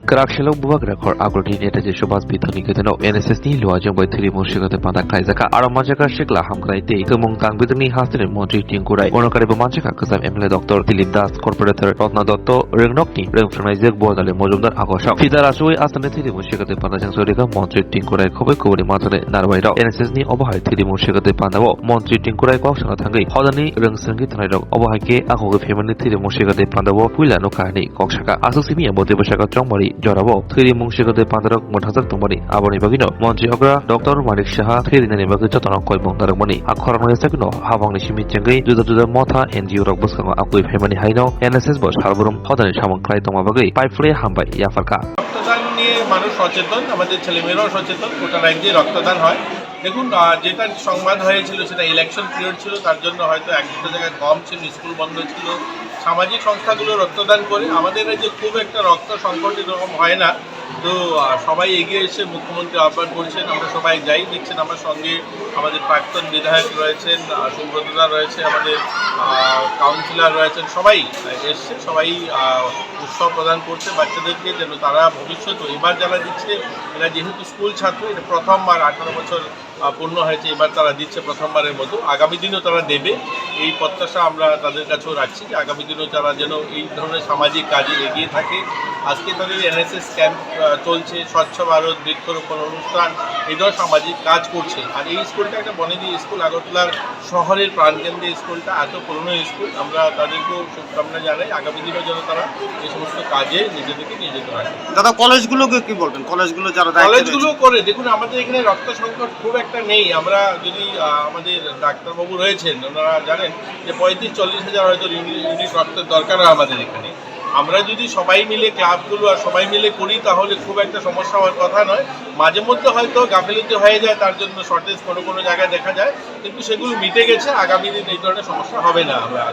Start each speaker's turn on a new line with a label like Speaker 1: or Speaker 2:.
Speaker 1: Karakshilong buwag-rakhor agrodi neta je shobas bithani keteno NSS ni luajang bai thiri mushigate pada khaijaka aro majaka shikla hamkrai te tumung kang bidni hasne mantri tingkurai onokare bamachaka kazam MLA Dr. Dilip Das Corporator Rotna Dotto Rengnokni Rengfrnaijak Bordale Mojumdar Agosha Fidara Sui asane thiri mushigate pada jang sorika mantri tingkurai khobai kobori matane narwairo NSS ni obahai thiri mushigate pandao mantri tingkurai koksana thangai hodani rengsrangi thanai rok obahai ke akoge family thiri mushigate pandao puila no kahani koksaka asosimi ambote bashaka chongmari jorabo thiri mungshigate pandarok mothajak tongmani aboni bagino mantri ogra Dr. Malik Shaha thiri nani bagi jotona koibong darmani akhor no yasakno habangni simi chengai juda motha NGO rok buskango akui family haino NSS bos harburum hodani samang klai tongma bagi paifre hambai yafarka
Speaker 2: রক্তদান নিয়ে মানুষ সচেতন, আমাদের ছেলেমেয়েরাও সচেতন, গোটা রাজ্যে রক্তদান হয়। দেখুন, যেটা সংবাদ হয়েছিল সেটা ইলেকশন পিরিয়ড ছিল, তার জন্য হয়তো এক দুটো জায়গায় কম ছিল, স্কুল বন্ধ ছিল। সামাজিক সংস্থাগুলো রক্তদান করে আমাদের রাজ্যে খুব একটা রক্ত সংকট এরকম হয় না। তো সবাই এগিয়ে এসে মুখ্যমন্ত্রী আহ্বান করছেন, আমরা সবাই যাই। দেখছেন আমার সঙ্গে আমাদের প্রাক্তন বিধায়ক রয়েছেন, সুব্রতদা রয়েছে, আমাদের কাউন্সিলর রয়েছেন, সবাই এসছে, সবাই উৎসব প্রদান করছে বাচ্চাদেরকে, যেন তারা ভবিষ্যতে এবার যারা দিচ্ছে এরা যেহেতু স্কুল ছাত্র, এটা প্রথমবার 18 বছর পূর্ণ হয়েছে, এবার তারা দিচ্ছে প্রথমবারের মতো, আগামী দিনেও তারা দেবে এই প্রত্যাশা আমরা তাদের কাছেও রাখছি যে আগামী দিনেও তারা যেন এই ধরনের সামাজিক কাজে এগিয়ে থাকে। আজকে তাদের NSS ক্যাম্প চলছে, স্বচ্ছ ভারত, বৃক্ষরোপণ অনুষ্ঠান, এই ধরনের সামাজিক কাজ করছে। আর এই স্কুলটা একটা বনেদি স্কুল, আগরতলার শহরের প্রাণকেন্দ্রে স্কুলটা, এত পুরনো স্কুল, আমরা তাদেরকেও শুভকামনা জানাই, আগামী দিনেও যেন তারা এই সমস্ত কাজে নিজেদেরকে নিয়োজিত রাখে।
Speaker 3: দাদা, কলেজগুলোকে কি বলবেন? কলেজগুলো যারা
Speaker 2: কলেজগুলো করে দেখুন, আমাদের এখানে রক্ত সংকট খুব একটা নেই। আমরা যদি আমাদের ডাক্তারবাবু রয়েছেন, ওনারা জানেন যে 35-40 হাজার হয়তো ইউনিট রক্তের দরকার হয় আমাদের এখানে। আমরা যদি সবাই মিলে ক্লাবগুলো আর সবাই মিলে করি তাহলে খুব একটা সমস্যা হওয়ার কথা নয়। মাঝে মধ্যে হয়তো গাফিলতি হয়ে যায়, তার জন্য শর্টেজ কোনো জায়গায় দেখা যায়, কিন্তু সেগুলো মিটে গেছে। আগামী দিন এই ধরনের সমস্যা হবে না আমরা